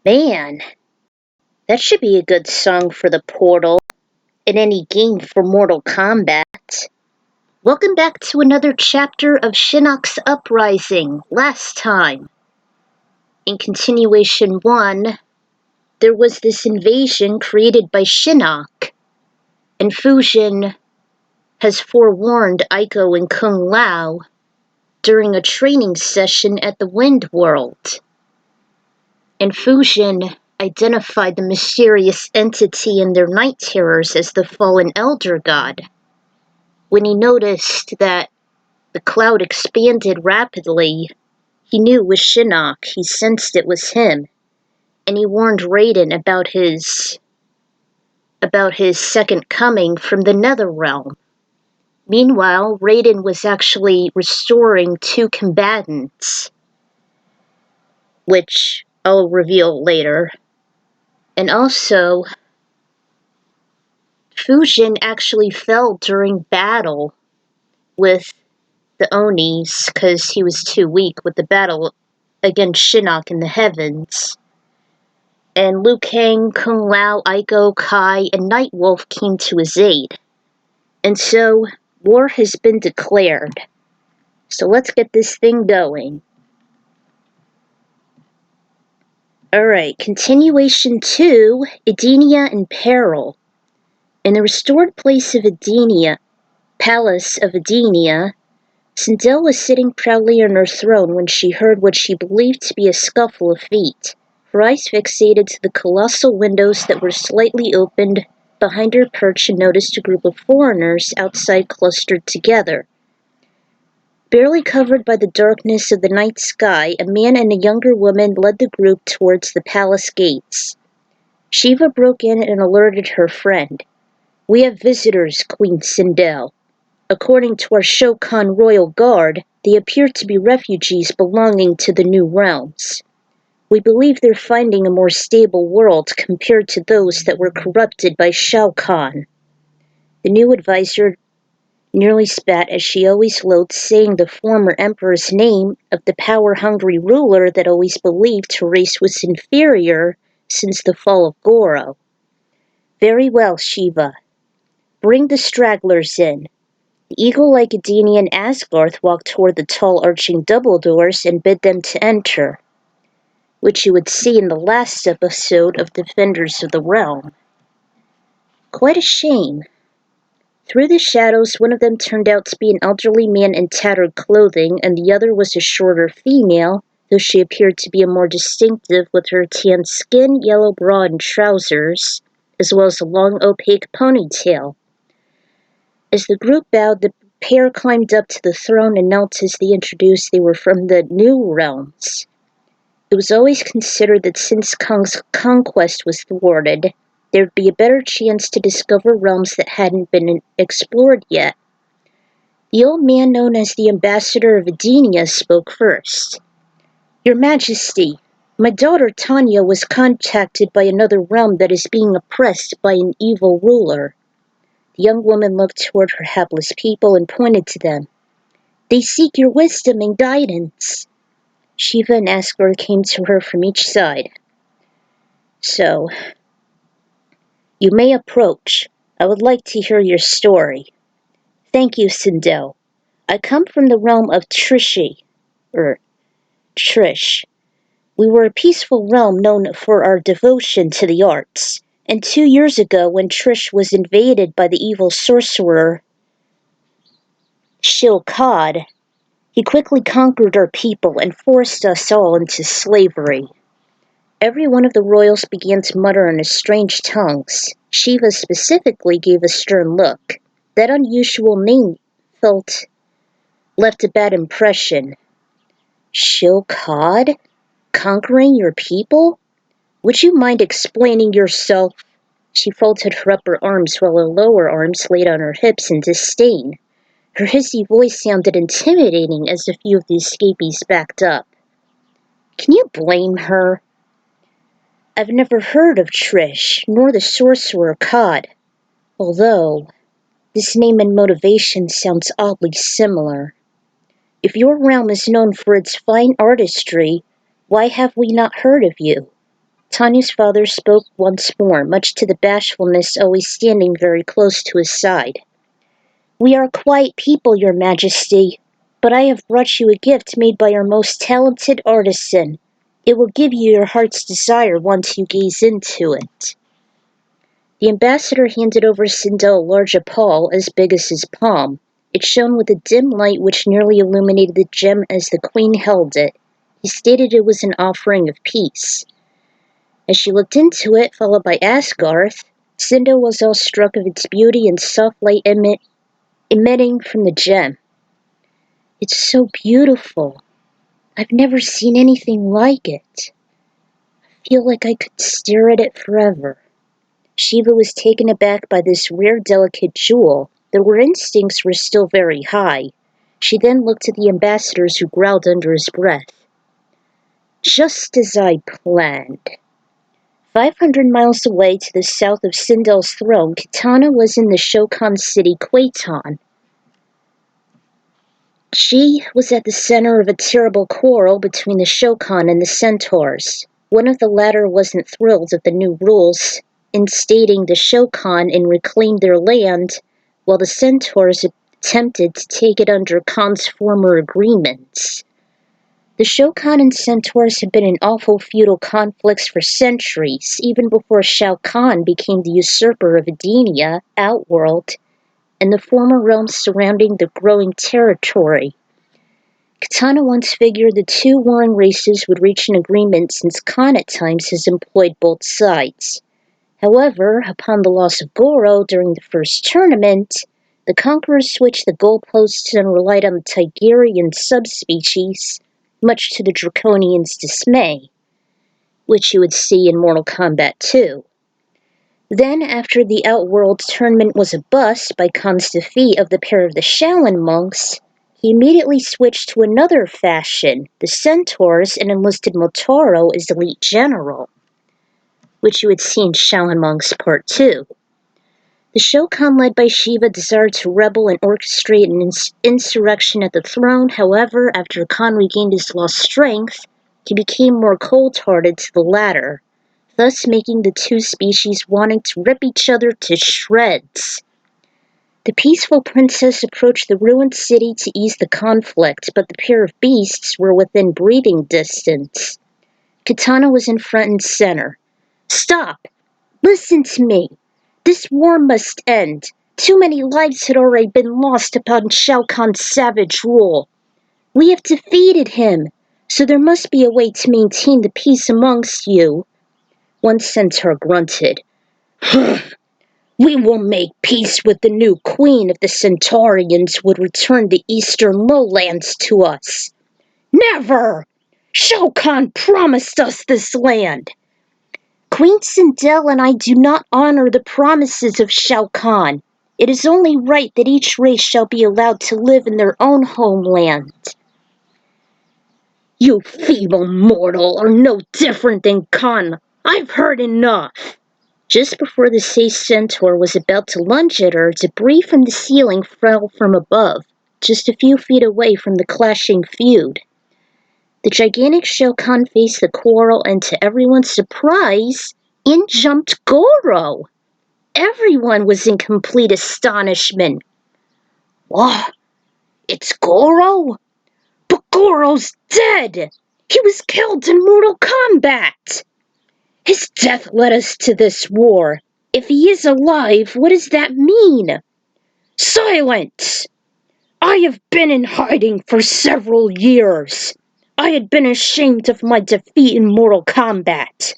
Man, that should be a good song for the portal in any game for Mortal Kombat. Welcome back to another chapter of Shinnok's Uprising. Last time, in continuation 1, there was this invasion created by Shinnok, and Fujin has forewarned Aiko and Kung Lao during a training session at the Wind World. And Fujin identified the mysterious entity in their night terrors as the fallen elder god. When he noticed that the cloud expanded rapidly, he knew it was Shinnok. He sensed it was him, and he warned Raiden about his second coming from the Nether Realm. Meanwhile, Raiden was actually restoring 2 combatants, which I'll reveal later. And also, Fujin actually fell during battle with the Onis because he was too weak with the battle against Shinnok in the heavens. And Liu Kang, Kung Lao, Aiko, Kai, and Nightwolf came to his aid. And so, war has been declared. So let's get this thing going. Alright, continuation 2, Edenia in Peril. In the restored place of Edenia, Palace of Edenia, Sindel was sitting proudly on her throne when she heard what she believed to be a scuffle of feet. Her eyes fixated to the colossal windows that were slightly opened behind her perch and noticed a group of foreigners outside clustered together. Barely covered by the darkness of the night sky, a man and a younger woman led the group towards the palace gates. Shiva broke in and alerted her friend. "We have visitors, Queen Sindel. According to our Shokan royal guard, they appear to be refugees belonging to the New Realms. We believe they're finding a more stable world compared to those that were corrupted by Shao Kahn." The new advisor nearly spat as she always loathed saying the former emperor's name of the power-hungry ruler that always believed her race was inferior since the fall of Goro. "Very well, Shiva. Bring the stragglers in." The eagle-like Edenia and Asgarth walked toward the tall arching double doors and bid them to enter, which you would see in the last episode of Defenders of the Realm. Quite a shame. Through the shadows, one of them turned out to be an elderly man in tattered clothing, and the other was a shorter female, though she appeared to be more distinctive with her tan skin, yellow bra and trousers, as well as a long opaque ponytail. As the group bowed, the pair climbed up to the throne and knelt as they introduced they were from the New Realms. It was always considered that since Kang's conquest was thwarted, there'd be a better chance to discover realms that hadn't been explored yet. The old man known as the Ambassador of Edenia spoke first. "Your Majesty, my daughter Tanya was contacted by another realm that is being oppressed by an evil ruler." The young woman looked toward her hapless people and pointed to them. "They seek your wisdom and guidance." Shiva and Asgard came to her from each side. "So, you may approach. I would like to hear your story." "Thank you, Sindel. I come from the realm of Trish. We were a peaceful realm known for our devotion to the arts. And 2 years ago, when Trish was invaded by the evil sorcerer Shilkad, he quickly conquered our people and forced us all into slavery." Every one of the royals began to mutter in strange tongues. Shiva specifically gave a stern look. That unusual name left a bad impression. "Shilkad? Conquering your people? Would you mind explaining yourself?" She folded her upper arms while her lower arms laid on her hips in disdain. Her hissy voice sounded intimidating as a few of the escapees backed up. Can you blame her? "I've never heard of Trish, nor the sorcerer Cod, although this name and motivation sounds oddly similar. If your realm is known for its fine artistry, why have we not heard of you?" Tanya's father spoke once more, much to the bashfulness always standing very close to his side. "We are a quiet people, your majesty, but I have brought you a gift made by our most talented artisan. It will give you your heart's desire once you gaze into it." The ambassador handed over Sindel a large opal as big as his palm. It shone with a dim light which nearly illuminated the gem as the queen held it. He stated it was an offering of peace. As she looked into it, followed by Asgarth, Sindel was awestruck of its beauty and soft light emitting from the gem. "It's so beautiful. I've never seen anything like it. I feel like I could stare at it forever." Shiva was taken aback by this rare, delicate jewel, though her instincts were still very high. She then looked at the ambassadors, who growled under his breath. "Just as I planned." 500 miles away to the south of Sindel's throne, Kitana was in the Shokan city Quaitan. She was at the center of a terrible quarrel between the Shokan and the Centaurs. One of the latter wasn't thrilled at the new rules, instating the Shokan and reclaim their land, while the Centaurs attempted to take it under Khan's former agreements. The Shokan and Centaurs had been in awful feudal conflicts for centuries, even before Shao Kahn became the usurper of Edenia, Outworld, and the former realms surrounding the growing territory. Kitana once figured the two warring races would reach an agreement, since Khan at times has employed both sides. However, upon the loss of Goro during the first tournament, the conquerors switched the goalposts and relied on the Tigerian subspecies, much to the Draconians' dismay, which you would see in Mortal Kombat 2. Then, after the Outworld tournament was a bust by Khan's defeat of the pair of the Shaolin monks, he immediately switched to another faction, the Centaurs, and enlisted Motaro as elite general, which you would see in Shaolin Monks Part 2. The Shokan led by Shiva desired to rebel and orchestrate an insurrection at the throne. However, after Khan regained his lost strength, he became more cold-hearted to the latter, thus making the two species wanting to rip each other to shreds. The peaceful princess approached the ruined city to ease the conflict, but the pair of beasts were within breathing distance. Kitana was in front and center. "Stop! Listen to me! This war must end. Too many lives had already been lost upon Shao Kahn's savage rule. We have defeated him, so there must be a way to maintain the peace amongst you." One centaur grunted. "We will make peace with the new queen if the Centaurians would return the eastern lowlands to us." "Never! Shao Kahn promised us this land." "Queen Sindel and I do not honor the promises of Shao Kahn. It is only right that each race shall be allowed to live in their own homeland." "You feeble mortal are no different than Khan. I've heard enough." Just before the Sei Centaur was about to lunge at her, debris from the ceiling fell from above, just a few feet away from the clashing feud. The gigantic Shokan faced the quarrel, and to everyone's surprise, in jumped Goro. Everyone was in complete astonishment. "What? It's Goro? But Goro's dead! He was killed in Mortal Kombat! His death led us to this war. If he is alive, what does that mean?" "Silence! I have been in hiding for several years. I had been ashamed of my defeat in Mortal Kombat,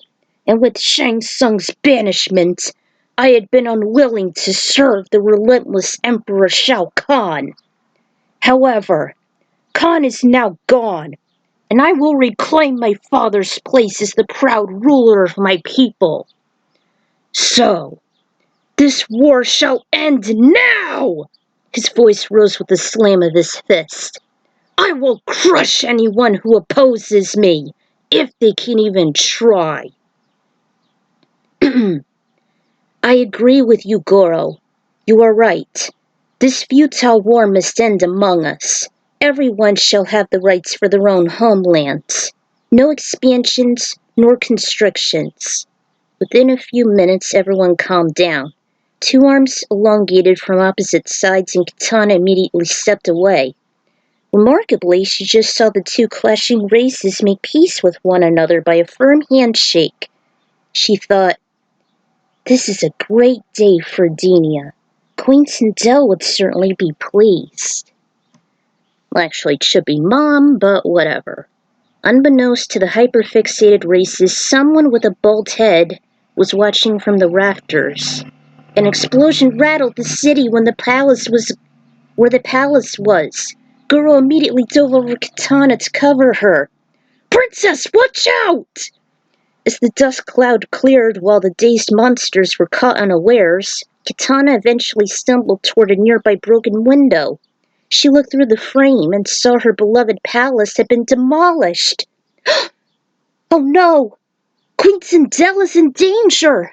and with Shang Tsung's banishment, I had been unwilling to serve the relentless Emperor Shao Kahn. However, Kahn is now gone, and I will reclaim my father's place as the proud ruler of my people. So, this war shall end now!" His voice rose with the slam of his fist. "I will crush anyone who opposes me, if they can even try." "I agree with you, Goro. You are right. This futile war must end among us. Everyone shall have the rights for their own homelands. No expansions, nor constrictions. Within a few minutes, everyone calmed down. Two arms elongated from opposite sides, and Kitana immediately stepped away. Remarkably, she just saw the two clashing races make peace with one another by a firm handshake. She thought, "This is a great day for Edenia. Queen Sindel would certainly be pleased." Well, actually, it should be Mom, but whatever. Unbeknownst to the hyperfixated races, someone with a bald head was watching from the rafters. An explosion rattled the city where the palace was. Goro immediately dove over Kitana to cover her. "Princess, watch out!" As the dust cloud cleared while the dazed monsters were caught unawares, Kitana eventually stumbled toward a nearby broken window. She looked through the frame and saw her beloved palace had been demolished. "Oh no! Queen Sindel is in danger!"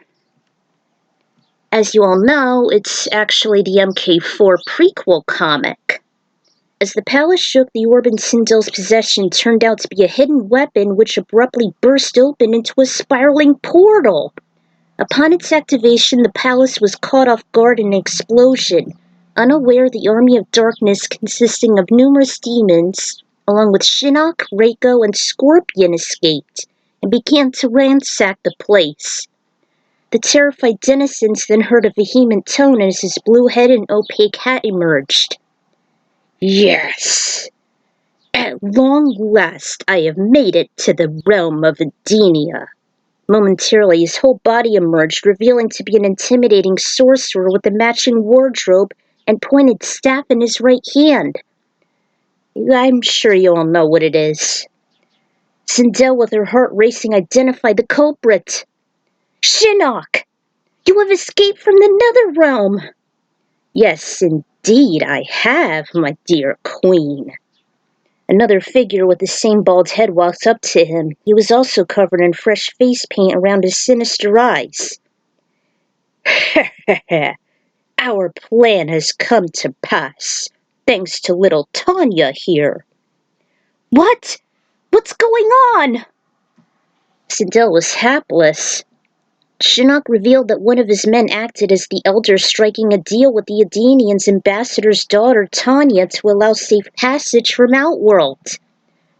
As you all know, it's actually the MK4 prequel comic. As the palace shook, the orb in Sindel's possession turned out to be a hidden weapon which abruptly burst open into a spiraling portal. Upon its activation, the palace was caught off guard in an explosion. Unaware, the army of darkness consisting of numerous demons, along with Shinnok, Reiko, and Scorpion, escaped and began to ransack the place. The terrified denizens then heard a vehement tone as his blue head and opaque hat emerged. "Yes! At long last I have made it to the realm of Edenia." Momentarily, his whole body emerged, revealing to be an intimidating sorcerer with a matching wardrobe and pointed staff in his right hand. I'm sure you all know what it is. Sindel, with her heart racing, identified the culprit. "Shinnok! You have escaped from the nether realm!" "Yes, indeed I have, my dear queen." Another figure with the same bald head walked up to him. He was also covered in fresh face paint around his sinister eyes. "Our plan has come to pass, thanks to little Tanya here." "What? What's going on?" Sindel was hapless. Shinnok revealed that one of his men acted as the elder, striking a deal with the Edenian's ambassador's daughter, Tanya, to allow safe passage from Outworld.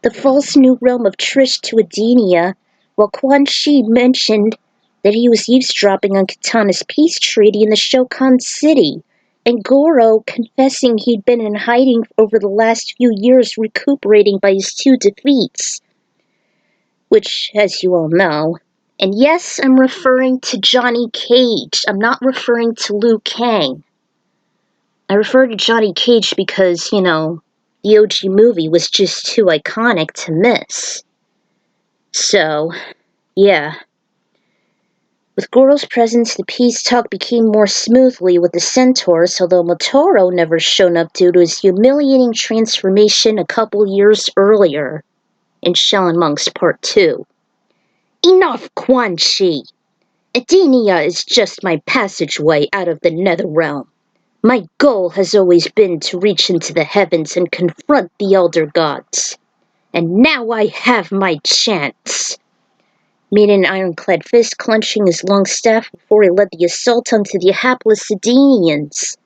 The false new realm of Trish to Edenia, while Quan Chi mentioned that he was eavesdropping on Kitana's peace treaty in the Shokan city, and Goro confessing he'd been in hiding over the last few years recuperating by his two defeats. Which, as you all know, and yes, I'm referring to Johnny Cage. I'm not referring to Liu Kang. I refer to Johnny Cage because, the OG movie was just too iconic to miss. So, yeah. With Goro's presence, the peace talk became more smoothly with the centaurs, although Motoro never shown up due to his humiliating transformation a couple years earlier in Shaolin Monks Part 2. "Enough, Quan Chi! Edenia is just my passageway out of the nether realm. My goal has always been to reach into the heavens and confront the Elder Gods. And now I have my chance." Made an ironclad fist, clenching his long staff before he led the assault onto the hapless Edenians.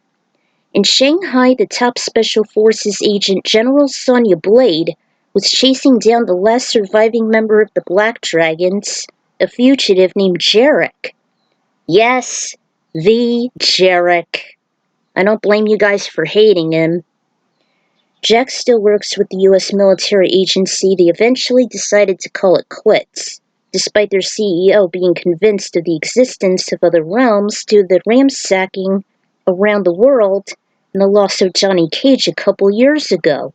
In Shanghai, the top Special Forces agent General Sonya Blade was chasing down the last surviving member of the Black Dragons, a fugitive named Jarek. Yes, the Jarek. I don't blame you guys for hating him. Jack still works with the U.S. military agency. They eventually decided to call it quits, despite their CEO being convinced of the existence of other realms due to the ransacking around the world and the loss of Johnny Cage a couple years ago.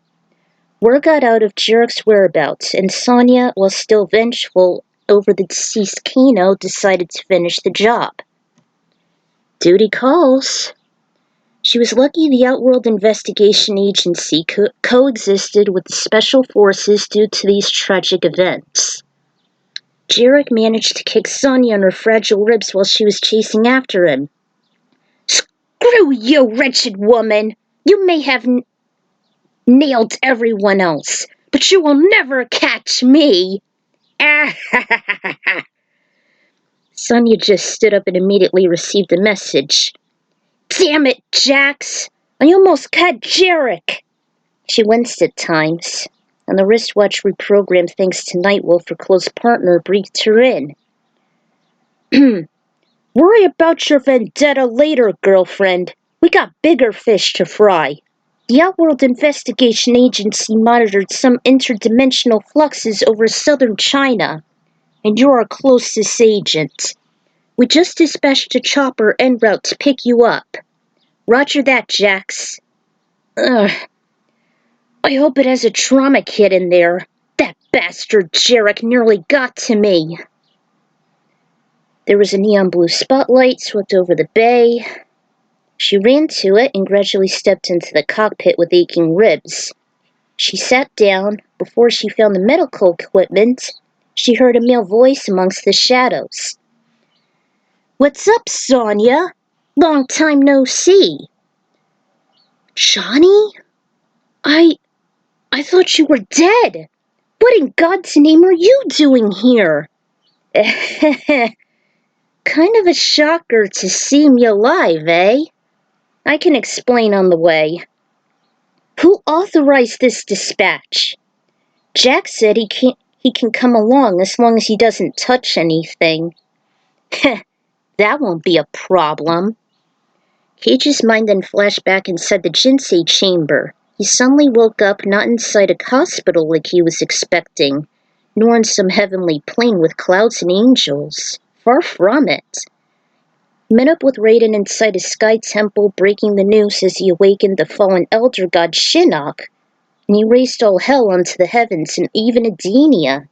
Word got out of Jarek's whereabouts, and Sonya, while still vengeful over the deceased Kano, decided to finish the job. Duty calls. She was lucky the Outworld Investigation Agency coexisted with the Special Forces due to these tragic events. Jarek managed to kick Sonya on her fragile ribs while she was chasing after him. "Screw you, wretched woman! You may have nailed everyone else, but you will never catch me!" Ah, ha, ha, ha, ha, ha. Sonia just stood up and immediately received a message. Damn it, Jax! I almost cut Jarek! She winced at times, and the wristwatch reprogrammed thanks to Nightwolf, her close partner, breathed her in. Worry about your vendetta later, girlfriend. We got bigger fish to fry. The Outworld Investigation Agency monitored some interdimensional fluxes over southern China, and you're our closest agent. We just dispatched a chopper en route to pick you up. Roger that, Jax. Ugh. I hope it has a trauma kit in there. That bastard Jarek nearly got to me. There was a neon blue spotlight swept over the bay. She ran to it and gradually stepped into the cockpit with aching ribs. She sat down. Before she found the medical equipment, she heard a male voice amongst the shadows. What's up, Sonia? Long time no see. Johnny? I thought you were dead. What in God's name are you doing here? Kind of a shocker to see me alive, eh? I can explain on the way. Who authorized this dispatch? Jack said he can come along as long as he doesn't touch anything. That won't be a problem. Cage's mind then flashed back inside the Jinsei chamber. He suddenly woke up not inside a hospital like he was expecting, nor in some heavenly plane with clouds and angels. Far from it. He met up with Raiden inside a sky temple, breaking the news as he awakened the fallen elder god Shinnok, and he raised all hell onto the heavens and even Edenia.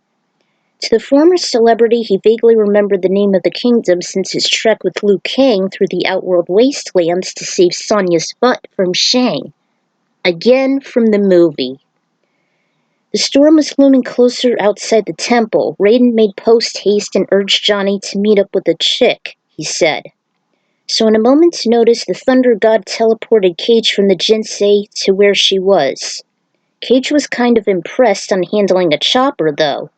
To the former celebrity, he vaguely remembered the name of the kingdom since his trek with Liu Kang through the outworld wastelands to save Sonia's butt from Shang. Again from the movie. The storm was looming closer outside the temple. Raiden made post-haste and urged Johnny to meet up with the chick, he said. So in a moment's notice, the Thunder God teleported Cage from the Jinsei to where she was. Cage was kind of impressed on handling a chopper, though.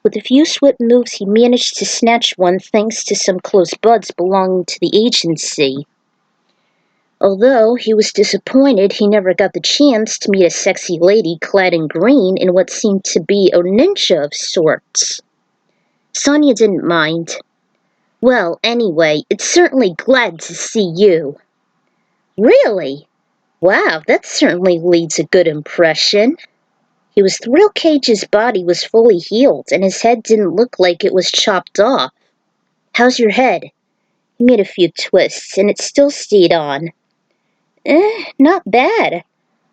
With a few swift moves, he managed to snatch one thanks to some close buds belonging to the agency. Although he was disappointed he never got the chance to meet a sexy lady clad in green in what seemed to be a ninja of sorts. Sonia didn't mind. Well, anyway, it's certainly glad to see you. Really? Wow, that certainly leaves a good impression. He was thrilled Cage's body was fully healed and his head didn't look like it was chopped off. How's your head? He made a few twists and it still stayed on. Not bad.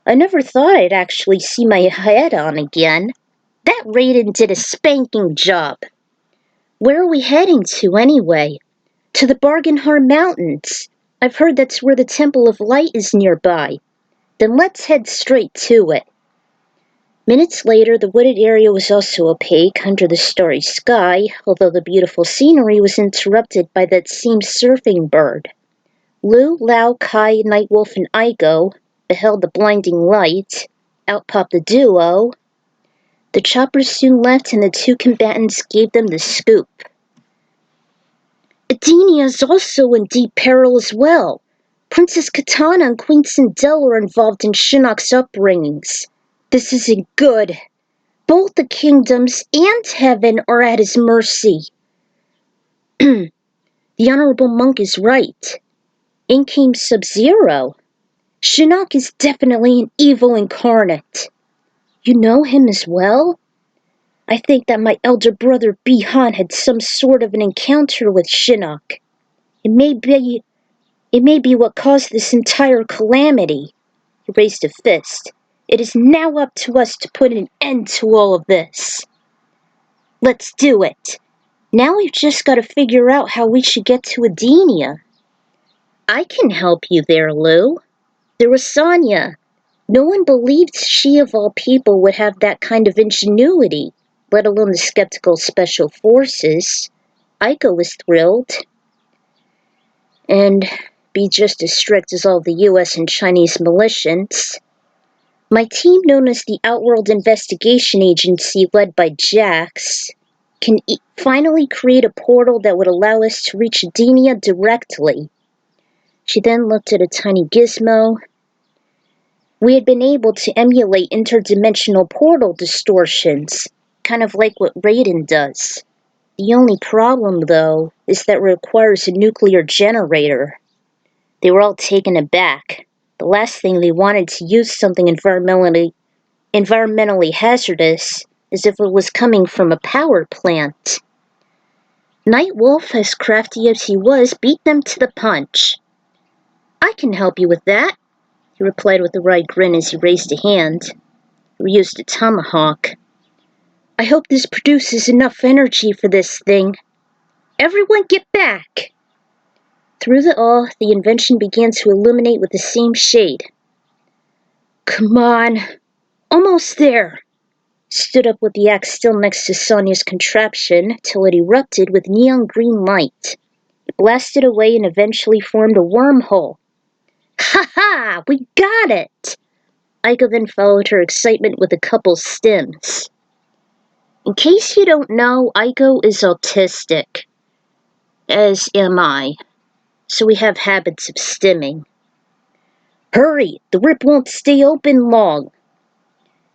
I never thought I'd actually see my head on again. That Raiden did a spanking job. Where are we heading to anyway? To the Bargainhar Mountains. I've heard that's where the Temple of Light is nearby. Then let's head straight to it. Minutes later, the wooded area was also opaque under the starry sky, although the beautiful scenery was interrupted by that same surfing bird. Lu, Lao, Kai, Nightwolf, and Igo beheld the blinding light. Out popped the duo. The choppers soon left, and the two combatants gave them the scoop. Edenia is also in deep peril as well. Princess Kitana and Queen Sindel are involved in Shinnok's upbringings. This isn't good. Both the kingdoms and heaven are at his mercy. The Honorable Monk is right. In came Sub-Zero. Shinnok is definitely an evil incarnate. You know him as well? I think that my elder brother Bihan had some sort of an encounter with Shinnok. It may be what caused this entire calamity. He raised a fist. It is now up to us to put an end to all of this. Let's do it. Now we've just got to figure out how we should get to Edenia. I can help you there, Lou. There was Sonia. No one believed she of all people would have that kind of ingenuity, let alone the skeptical special forces. Aiko was thrilled. And be just as strict as all the US and Chinese militias. My team, known as the Outworld Investigation Agency, led by Jax. can finally create a portal that would allow us to reach Edenia directly. She then looked at a tiny gizmo. We had been able to emulate interdimensional portal distortions, kind of like what Raiden does. The only problem, though, is that it requires a nuclear generator. They were all taken aback. The last thing they wanted to use something environmentally hazardous as if it was coming from a power plant. Nightwolf, as crafty as he was, beat them to the punch. I can help you with that, he replied with a wry grin as he raised a hand. He used a tomahawk. I hope this produces enough energy for this thing. Everyone get back! Through the awe, the invention began to illuminate with the same shade. Come on, almost there. Stood up with the axe still next to Sonia's contraption till it erupted with neon green light. It blasted away and eventually formed a wormhole. Ha ha! We got it! Aiko then followed her excitement with a couple stims. In case you don't know, Aiko is autistic. As am I. So we have habits of stimming. Hurry! The rip won't stay open long.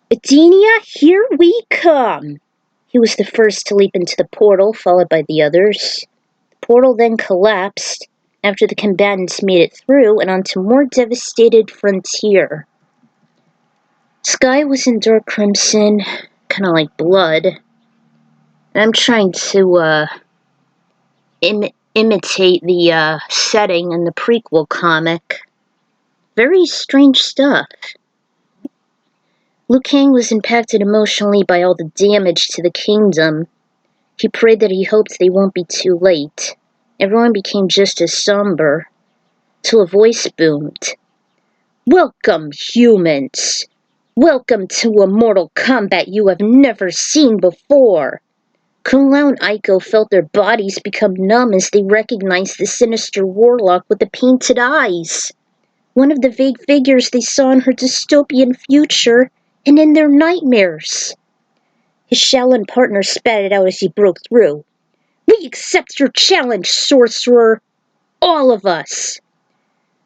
Edenia, here we come! He was the first to leap into the portal, followed by the others. The portal then collapsed after the combatants made it through and onto more devastated frontier. Sky was in dark crimson, kind of like blood. And I'm trying to imitate the setting in the prequel comic. Very strange stuff. Liu Kang was impacted emotionally by all the damage to the kingdom. He prayed that he hoped they won't be too late. Everyone became just as somber, till a voice boomed. Welcome, humans! Welcome to a Mortal Kombat you have never seen before! Kung Lao and Aiko felt their bodies become numb as they recognized the sinister warlock with the painted eyes. One of the vague figures they saw in her dystopian future and in their nightmares. His Shaolin partner spat it out as he broke through. We accept your challenge, sorcerer! All of us!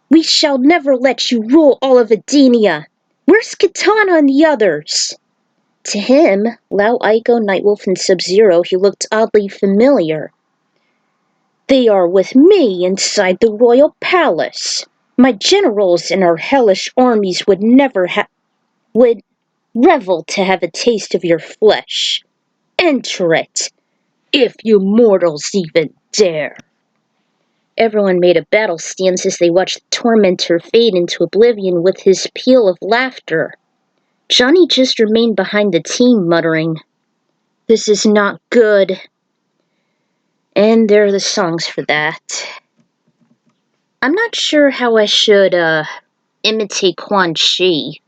We shall never let you rule all of Edenia! Where's Kitana and the others? To him, Lao, Aiko, Nightwolf, and Sub-Zero, he looked oddly familiar. They are with me inside the royal palace. My generals and our hellish armies would revel to have a taste of your flesh. Enter it, if you mortals even dare. Everyone made a battle stance as they watched the tormentor fade into oblivion with his peal of laughter. Johnny just remained behind the team, muttering, This is not good. And there are the songs for that. I'm not sure how I should, imitate Quan Chi.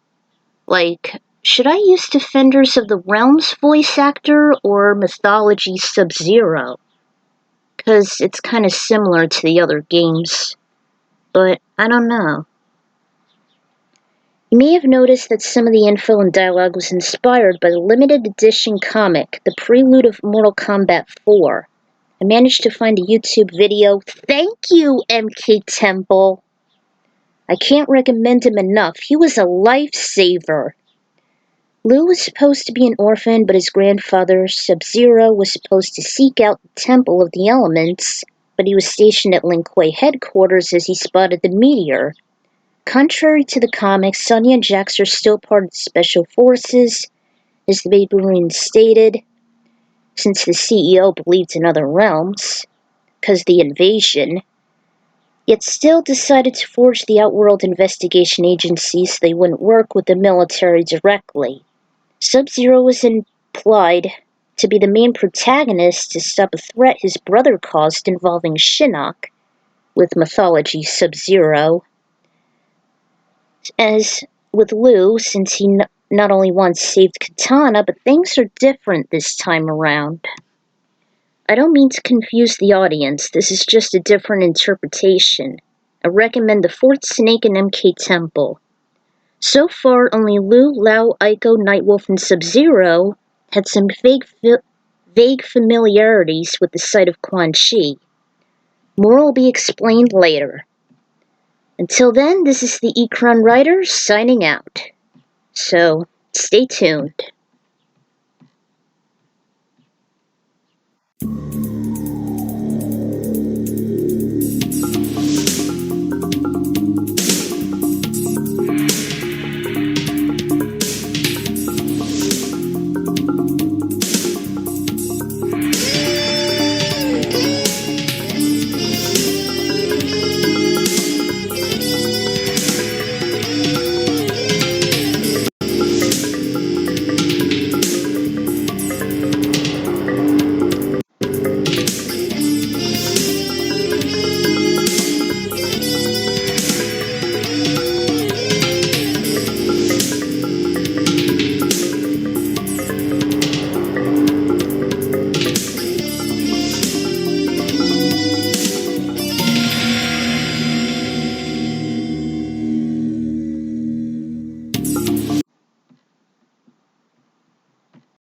Like, should I use Defenders of the Realm's voice actor or Mythology Sub-Zero? Because it's kind of similar to the other games. But I don't know. You may have noticed that some of the info and dialogue was inspired by the limited edition comic, The Prelude of Mortal Kombat 4. I managed to find a YouTube video. Thank you, MK Temple! I can't recommend him enough. He was a lifesaver. Liu was supposed to be an orphan, but his grandfather, Sub-Zero, was supposed to seek out the Temple of the Elements, but he was stationed at Lin Kuei headquarters as he spotted the meteor. Contrary to the comics, Sonya and Jax are still part of the Special Forces, as the Baby Marine stated, since the CEO believed in other realms, because the invasion, yet still decided to forge the Outworld Investigation Agency so they wouldn't work with the military directly. Sub-Zero was implied to be the main protagonist to stop a threat his brother caused involving Shinnok, with Mythology Sub-Zero. As with Liu, since he not only once saved Kitana, but things are different this time around. I don't mean to confuse the audience, this is just a different interpretation. I recommend the Fourth Snake and MK Temple. So far, only Liu, Lao, Aiko, Nightwolf, and Sub-Zero had some vague vague familiarities with the site of Quan Chi. More will be explained later. Until then, this is the Ikran Writer signing out. So, stay tuned.